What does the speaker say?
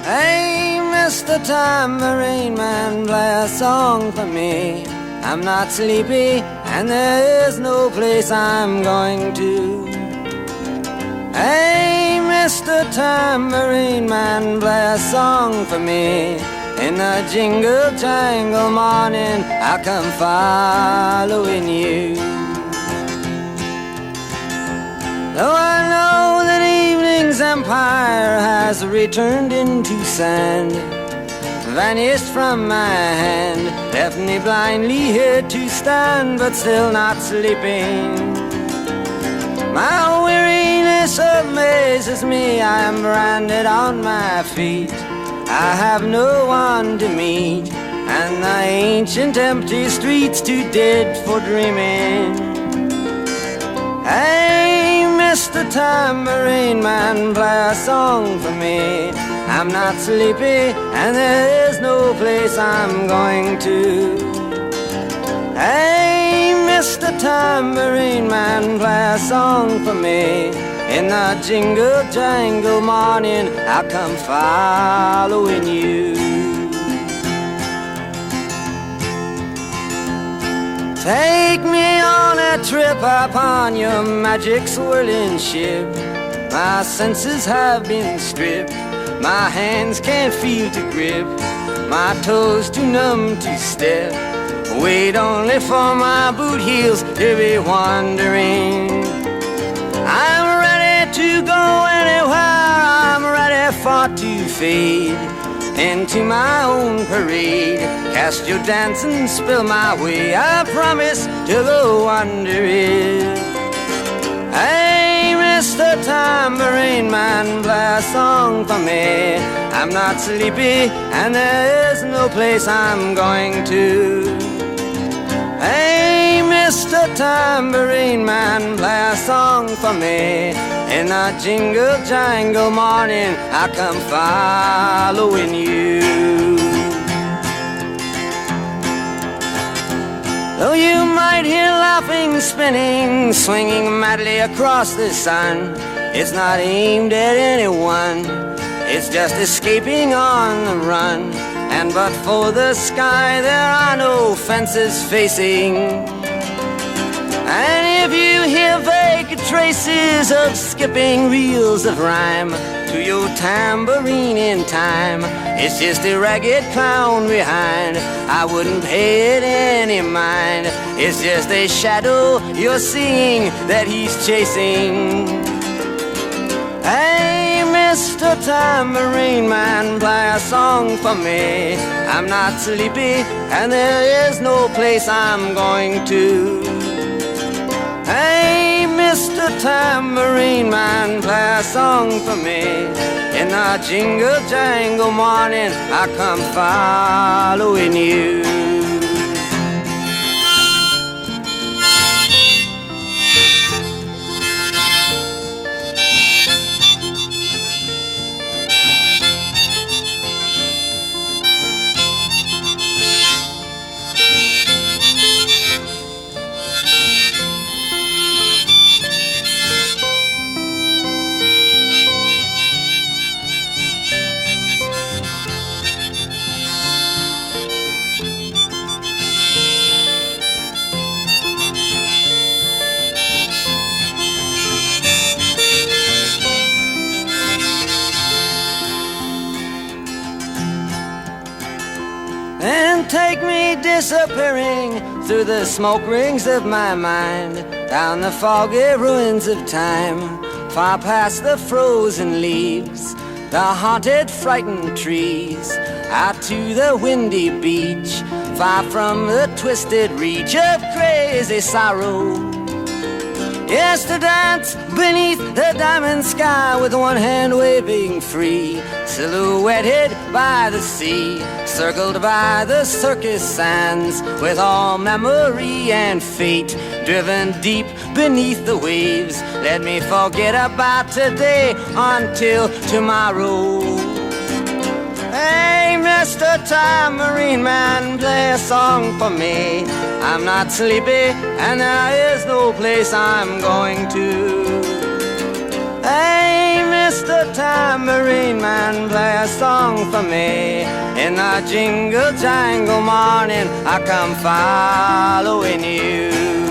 Hey, Mr. Tambourine Man, play a song for me. I'm not sleepy, and there is no place I'm going to. Hey, Mr. Tambourine Man, play a song for me. In the jingle jangle morning, I'll come following you. Though I know that evening's empire has returned into sand, vanished from my hand, left me blindly here to stand, but still not sleeping. My weariness amazes me, I am branded on my feet. I have no one to meet, and the ancient empty streets too dead for dreaming. Hey, Mr. Tambourine Man, play a song for me. I'm not sleepy, and there is no place I'm going to. Hey, Mr. Tambourine Man, play a song for me. In the jingle jangle morning, I'll come following you. Take me on a trip upon your magic swirling ship. My senses have been stripped, my hands can't feel to grip, my toes too numb to step. Wait only for my boot heels to be wandering. I'm ready to go anywhere, I'm ready for to fade into my own parade. Cast your dancing spell my way, I promise to go under it. Hey, Mr. Tambourine Man, play a song for me. I'm not sleepy, and there is no place I'm going to. Hey, Mr. Tambourine Man, play a song for me. In the jingle jangle morning, I come following you. Though you might hear laughing, spinning, swinging madly across the sun, it's not aimed at anyone, it's just escaping on the run. And but for the sky, there are no fences facing. And if you hear vague traces of skipping reels of rhyme to your tambourine in time, it's just a ragged clown behind. I wouldn't pay it any mind. It's just a shadow you're seeing that he's chasing. Hey, Mr. Tambourine Man, play a song for me. I'm not sleepy, and there is no place I'm going to. Hey, Mr. Tambourine Man, play a song for me. In the jingle jangle morning, I come following you. And take me disappearing through the smoke rings of my mind, down the foggy ruins of time, far past the frozen leaves, the haunted, frightened trees, out to the windy beach, far from the twisted reach of crazy sorrow. Yes, to dance beneath the diamond sky with one hand waving free, silhouetted by the sea, circled by the circus sands, with all memory and fate driven deep beneath the waves. Let me forget about today until tomorrow. Hey, Mr. Tambourine Man, play a song for me. I'm not sleepy, and there is no place I'm going to. Hey, Mr. tambourine man, play a song for me. In the jingle jangle morning, I come following you.